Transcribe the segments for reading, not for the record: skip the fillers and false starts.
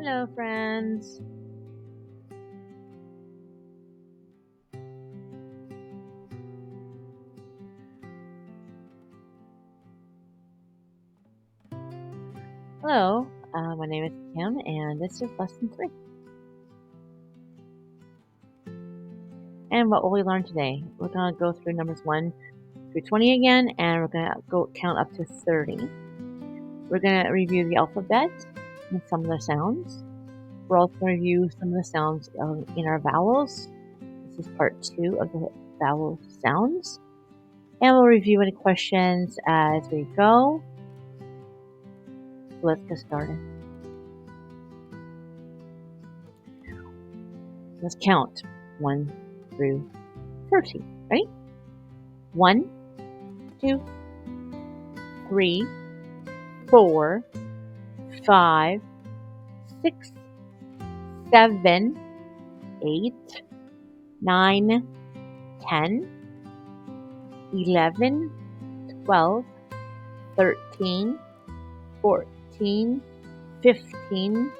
Hello, friends. Hello, my name is Kim, and this is lesson 3. And what will we learn today? We're going to go through numbers 1 through 20 again, and we're going to go count up to 30. We're going to review the alphabet and some of the sounds. We're also going to review some of the sounds in our vowels. This is part 2 of the vowel sounds. And we'll review any questions as we go. So let's get started. Let's count 1 through 30. Ready? 1, 2, 3, 4, 5, 6, 7, 8, 9, 10, 11, 12, 13, 14, 15,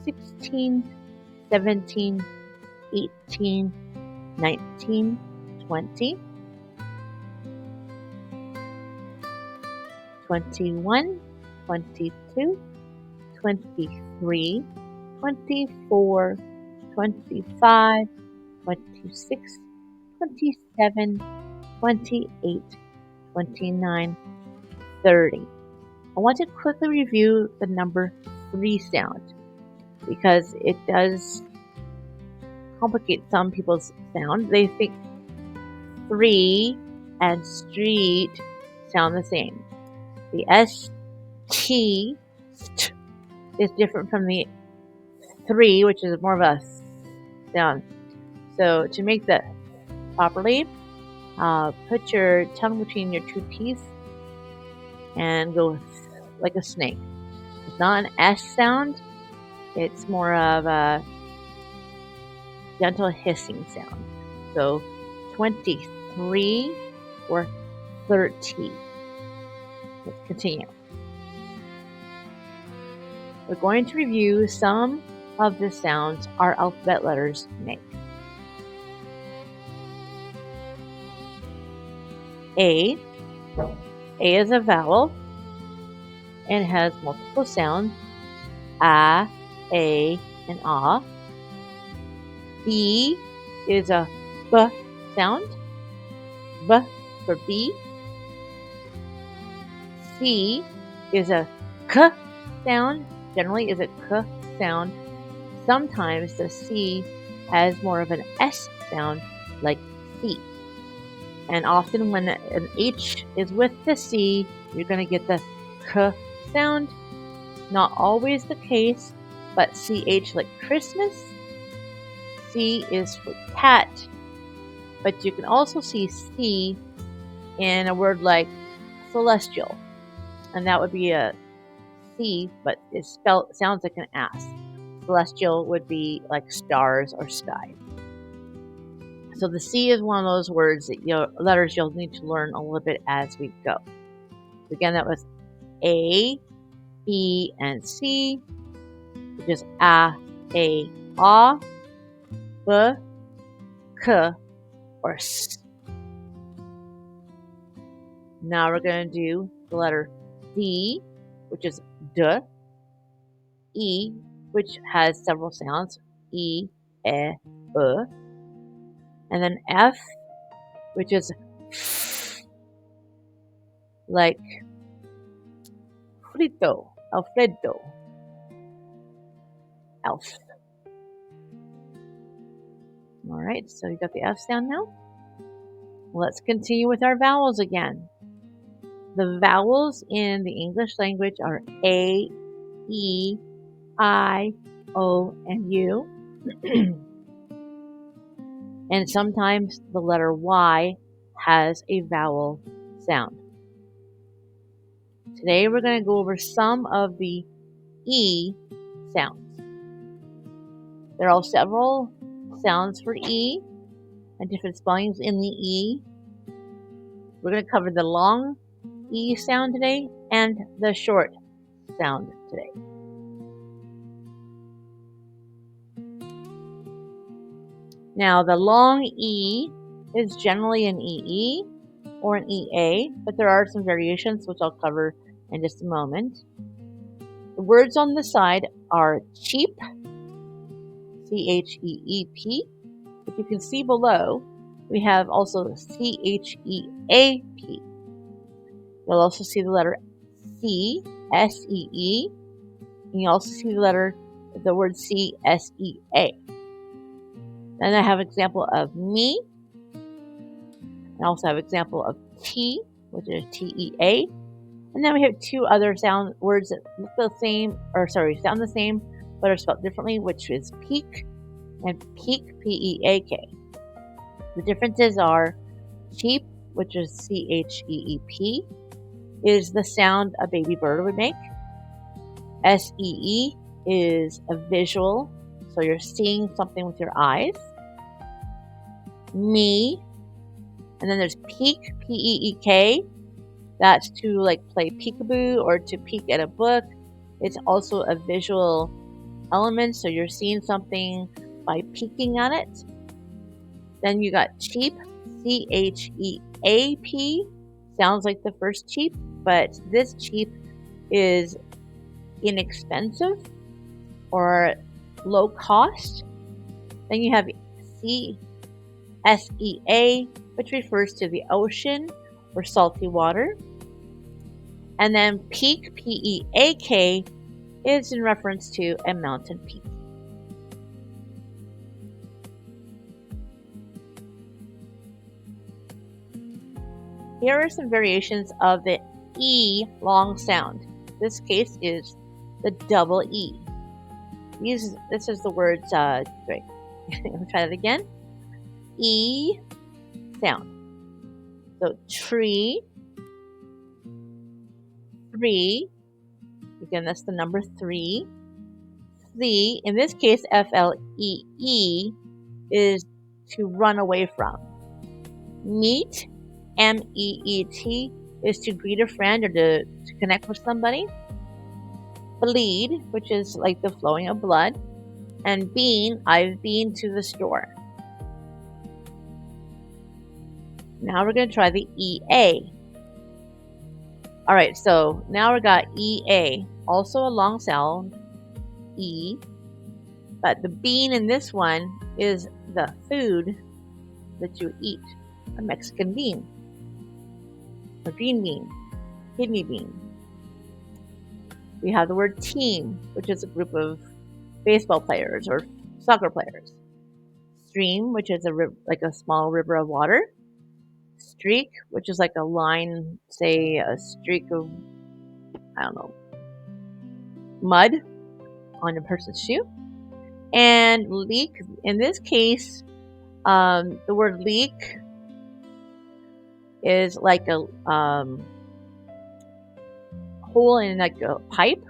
16, 17, 18, 19, 20, 21, 22, 23, 24, 25, 26, 27, 28, 29, 30. I want to quickly review the number 3 sound because it does complicate some people's sound. They think 3 and street sound the same. The ST is different from the 3, which is more of a sound. So to make that properly, put your tongue between your 2 teeth and go like a snake. It's not an S sound. It's more of a gentle hissing sound. So 23 or 30. Let's continue. We're going to review some of the sounds our alphabet letters make. A is a vowel and has multiple sounds. A, and ah. B is a B sound. B for B. C is a K sound. Generally is a K sound. Sometimes the C has more of an S sound, like C. And often when an H is with the C, you're going to get the K sound. Not always the case, but CH like Christmas. C is for cat, but you can also see C in a word like celestial, and that would be a C, but it sounds like an S. Celestial would be like stars or sky. So the C is one of those words that letters you'll need to learn a little bit as we go. Again, that was A, B, and C, which is A, ah, B, K, or S. Now we're going to do the letter D, which is D, E, which has several sounds, E, and then F, which is F, like frito, Alfredo, elf. All right, so you got the F sound now. Let's continue with our vowels again. The vowels in the English language are A, E, I, O, and U. And sometimes the letter Y has a vowel sound. Today we're going to go over some of the E sounds. There are several sounds for E and different spellings in the E. We're going to cover the long E sound today and the short sound today. Now, the long E is generally an EE or an EA, but there are some variations which I'll cover in just a moment. The words on the side are cheap, CHEEP, but you can see below we have also CHEAP. You'll also see the letter C, SEE, and you also see the word CSEA. Then I have an example of me. I also have an example of T, which is TEA. And then we have two other sound words that look the same, sound the same, but are spelled differently, which is peak and peak, PEAK. The differences are cheap, which is CHEEP, is the sound a baby bird would make. SEE is a visual, so you're seeing something with your eyes. Me, and then there's peek, PEEK. That's to like play peekaboo or to peek at a book. It's also a visual element, so you're seeing something by peeking at it. Then you got cheap, CHEAP. Sounds like the first cheap, but this cheap is inexpensive or low cost. Then you have CSEA, which refers to the ocean or salty water. And then peak, PEAK, is in reference to a mountain peak. Here are some variations of the E long sound. This case is the double E. This is the words, let me try that again. E sound. So tree, 3, again that's the number 3. Flee, in this case FLEE, is to run away from. Meet, MEET, is to greet a friend or to connect with somebody. Bleed, which is like the flowing of blood. And been, I've been to the store. Now we're going to try the EA. Alright, so now we got EA, also a long sound, E, but the bean in this one is the food that you eat, a Mexican bean, a green bean, kidney bean. We have the word team, which is a group of baseball players or soccer players. Stream, which is like a small river of water. Streak, which is like a line, say a streak of, mud on a person's shoe. And leak, in this case, the word leak is like a hole in like a pipe,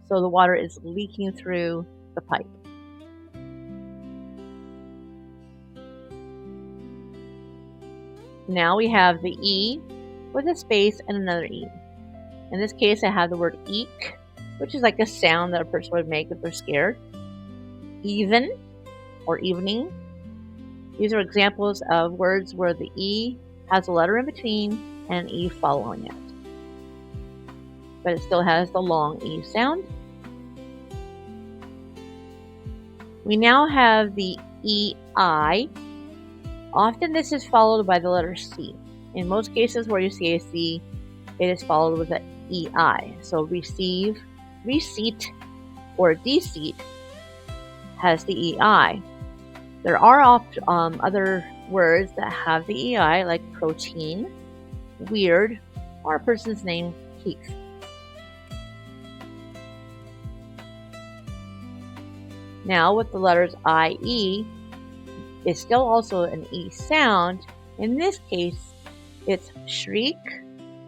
so the water is leaking through the pipe. Now we have the E with a space and another E. In this case, I have the word eek, which is like a sound that a person would make if they're scared. Even or evening. These are examples of words where the E has a letter in between and an E following it. But it still has the long E sound. We now have the EI. Often this is followed by the letter C. In most cases where you see a C, it is followed with an EI. So receive, receipt, or deceit has the EI. There are other words that have the EI, like protein, weird, or a person's name, Keith. Now with the letters IE, it's still also an E sound. In this case, it's shriek,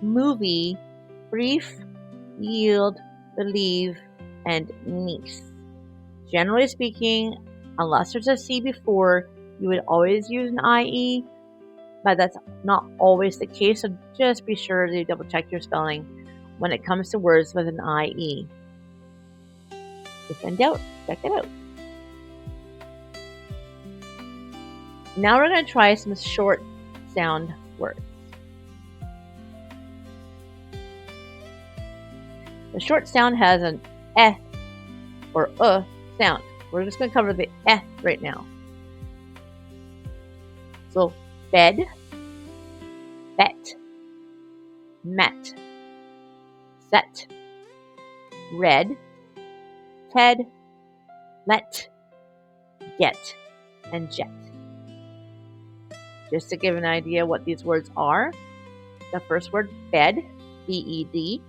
movie, brief, yield, believe, and niece. Generally speaking, unless there's a C before, you would always use an IE, but that's not always the case, so just be sure to double check your spelling when it comes to words with an IE. If in doubt, check it out. Now we're going to try some short sound words. The short sound has an eh or sound. We're just going to cover the eh right now. So bed, bet, met, set, read, ted, let, get, and jet. Just to give an idea what these words are, the first word, bed, B-E-D,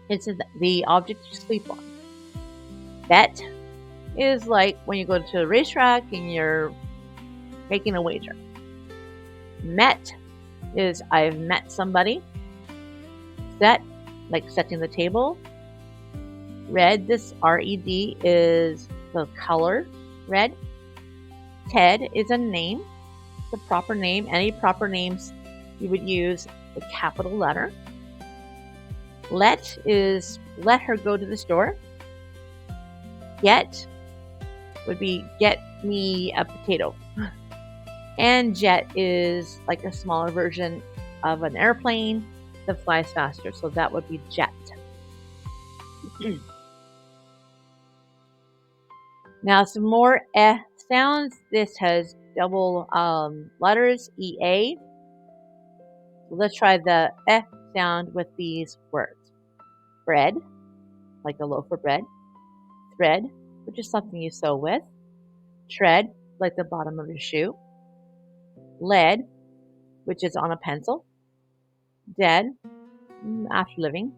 it's the object you sleep on. Bet is like when you go to a racetrack and you're making a wager. Met is I've met somebody. Set, like setting the table. Red, this R-E-D, is the color red. Ted is a name, the proper name. Any proper names you would use the capital letter. Let is let her go to the store. Get would be get me a potato. And jet is like a smaller version of an airplane that flies faster. So that would be jet. Now some more eh sounds. This has double letters, E-A. So let's try the eh sound with these words. Bread, like a loaf of bread. Thread, which is something you sew with. Tread, like the bottom of your shoe. Lead, which is on a pencil. Dead, after living.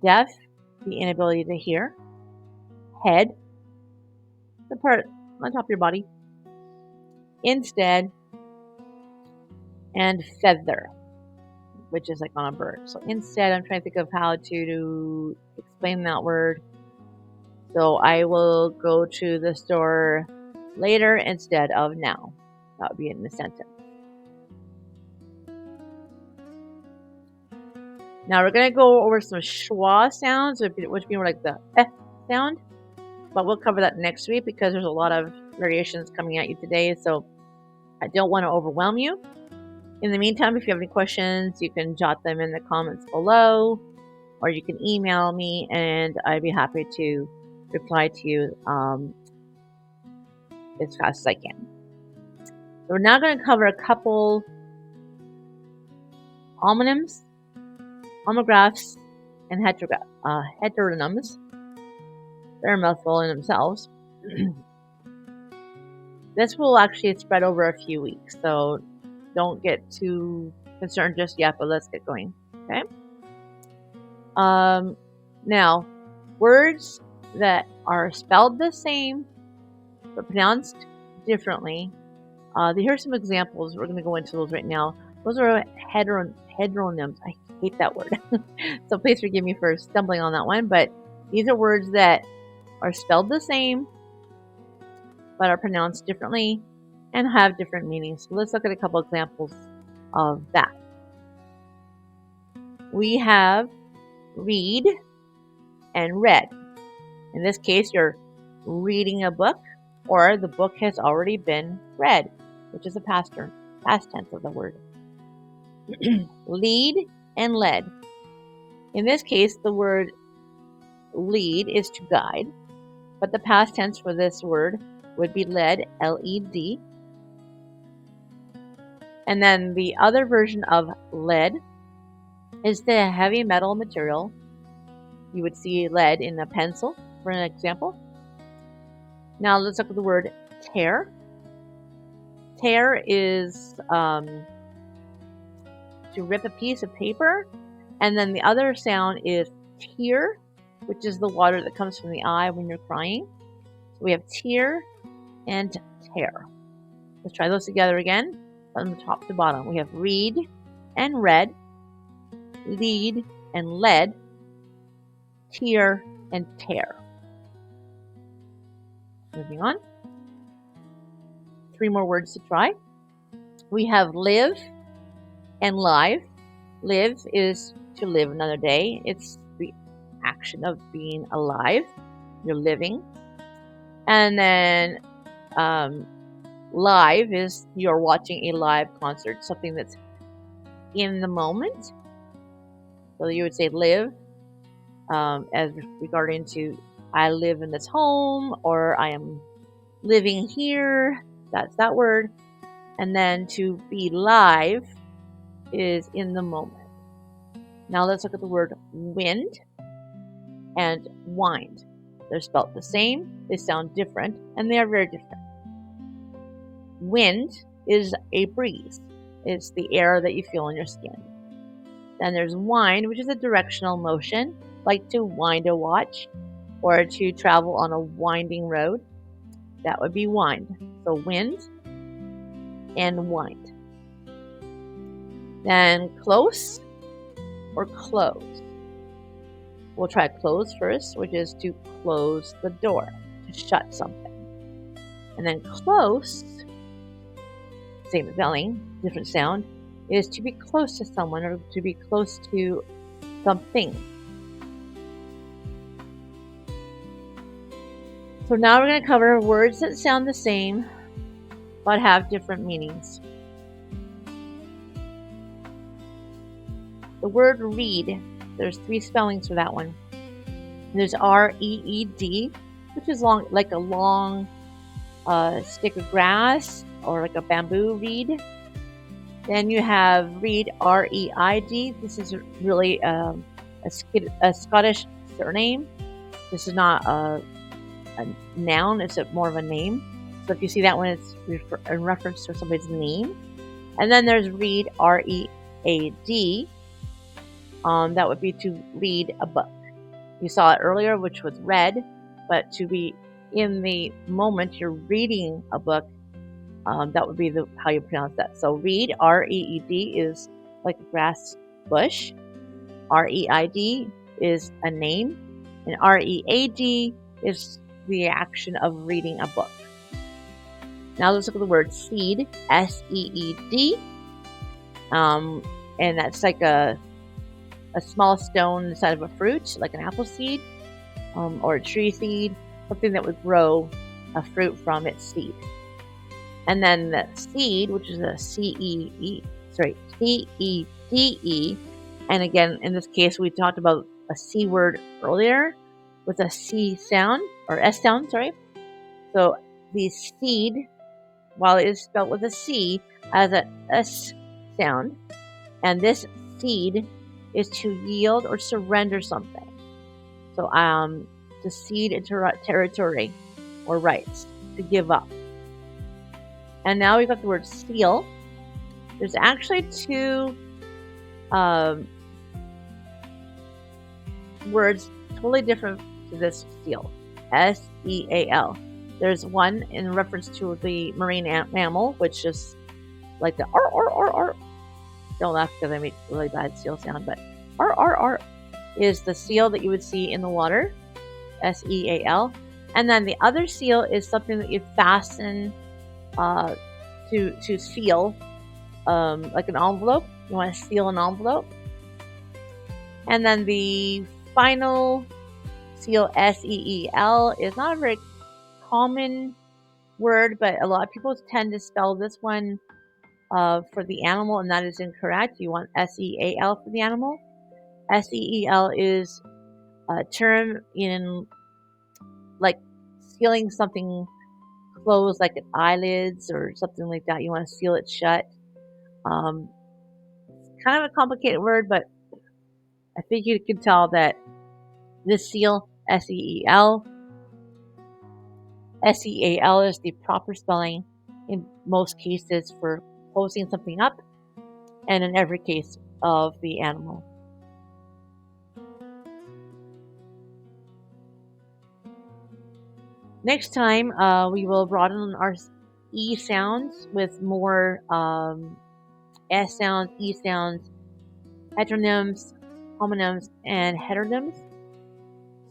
Deaf, the inability to hear. Head, the part on top of your body. Instead, and feather, which is like on a bird. So instead, I'm trying to think of how to explain that word. So I will go to the store later instead of now. That would be in the sentence. Now we're going to go over some schwa sounds, which mean like the eh sound. But we'll cover that next week because there's a lot of variations coming at you today. So I don't want to overwhelm you. In the meantime, if you have any questions, you can jot them in the comments below, or you can email me and I'd be happy to reply to you as fast as I can. So we're now going to cover a couple homonyms, homographs, and heteronyms. They're a mouthful in themselves. This will actually spread over a few weeks, so don't get too concerned just yet, but let's get going, okay? Now, words that are spelled the same but pronounced differently. Here's some examples. We're going to go into those right now. Those are heteronyms. I hate that word. So please forgive me for stumbling on that one. But these are words that are spelled the same but are pronounced differently and have different meanings. So let's look at a couple examples of that. We have read and read. In this case, you're reading a book, or the book has already been read, which is a past tense of the word. Lead and led. In this case, the word lead is to guide, but the past tense for this word would be led, L-E-D. And then the other version of lead is the heavy metal material. You would see lead in a pencil, for an example. Now let's look at the word tear. Tear is to rip a piece of paper. And then the other sound is tear, which is the water that comes from the eye when you're crying. So we have tear and tear. Let's try those together again from the top to bottom. We have read and read, lead and led, tear and tear. Moving on. 3 more words to try. We have live and live. Live is to live another day. It's the action of being alive. You're living. And then live is you're watching a live concert, something that's in the moment. So you would say live, as regarding to I live in this home, or I am living here. That's that word. And then to be live is in the moment. Now let's look at the word wind and wind. They're spelled the same, they sound different, and they are very different. Wind is a breeze. It's the air that you feel on your skin. Then there's wind, which is a directional motion, like to wind a watch or to travel on a winding road. That would be wind. So wind and wind. Then close or close. We'll try close first, which is to close the door, to shut something. And then close, same spelling, different sound, is to be close to someone or to be close to something. So now we're going to cover words that sound the same but have different meanings. The word reed, there's 3 spellings for that one. There's R-E-E-D, which is long, like a long stick of grass or like a bamboo reed. Then you have reed, R-E-I-D. This is really a Scottish surname. This is not a noun, it's more of a name. So if you see that one, it's in reference to somebody's name. And then there's read, R-E-A-D. That would be to read a book. You saw it earlier, which was read, but to be in the moment you're reading a book, that would be how you pronounce that. So reed, R-E-E-D, is like a grass bush. R-E-I-D is a name. And R-E-A-D is the action of reading a book. Now let's look at the word seed, S-E-E-D. And that's like a small stone inside of a fruit, like an apple seed, or a tree seed, something that would grow a fruit from its seed. And then the seed, which is a C-E-D-E. And again, in this case, we talked about a C word earlier with a C sound, or S sound, sorry. So the seed, while it is spelled with a C, has a S sound. And this seed is to yield or surrender something. So to cede into territory or rights, to give up. And now we've got the word seal. There's actually 2 words totally different to this seal. S-E-A-L. There's one in reference to the marine mammal, which is like the R. Don't laugh because I make a really bad seal sound, but R is the seal that you would see in the water, S-E-A-L. And then the other seal is something that you fasten to seal, like an envelope. You want to seal an envelope. And then the final seal, S-E-E-L, is not a very common word, but a lot of people tend to spell this one for the animal, and that is incorrect. You want S-E-A-L for the animal. S-E-E-L is a term in like sealing something closed, like eyelids or something like that. You want to seal it shut. It's kind of a complicated word, but I think you can tell that this seal, S-E-E-L, S-E-A-L is the proper spelling in most cases for closing something up, and in every case of the animal. Next time, we will broaden our E sounds with more S sounds, E sounds, heteronyms, homonyms, and heteronyms.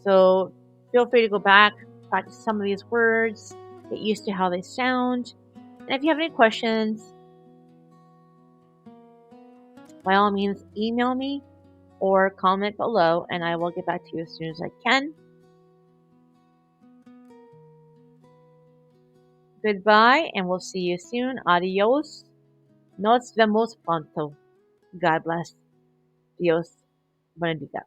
So feel free to go back, practice some of these words, get used to how they sound. And if you have any questions, by all means, email me or comment below, and I will get back to you as soon as I can. Goodbye, and we'll see you soon. Adios. Nos vemos pronto. God bless. Dios bendiga.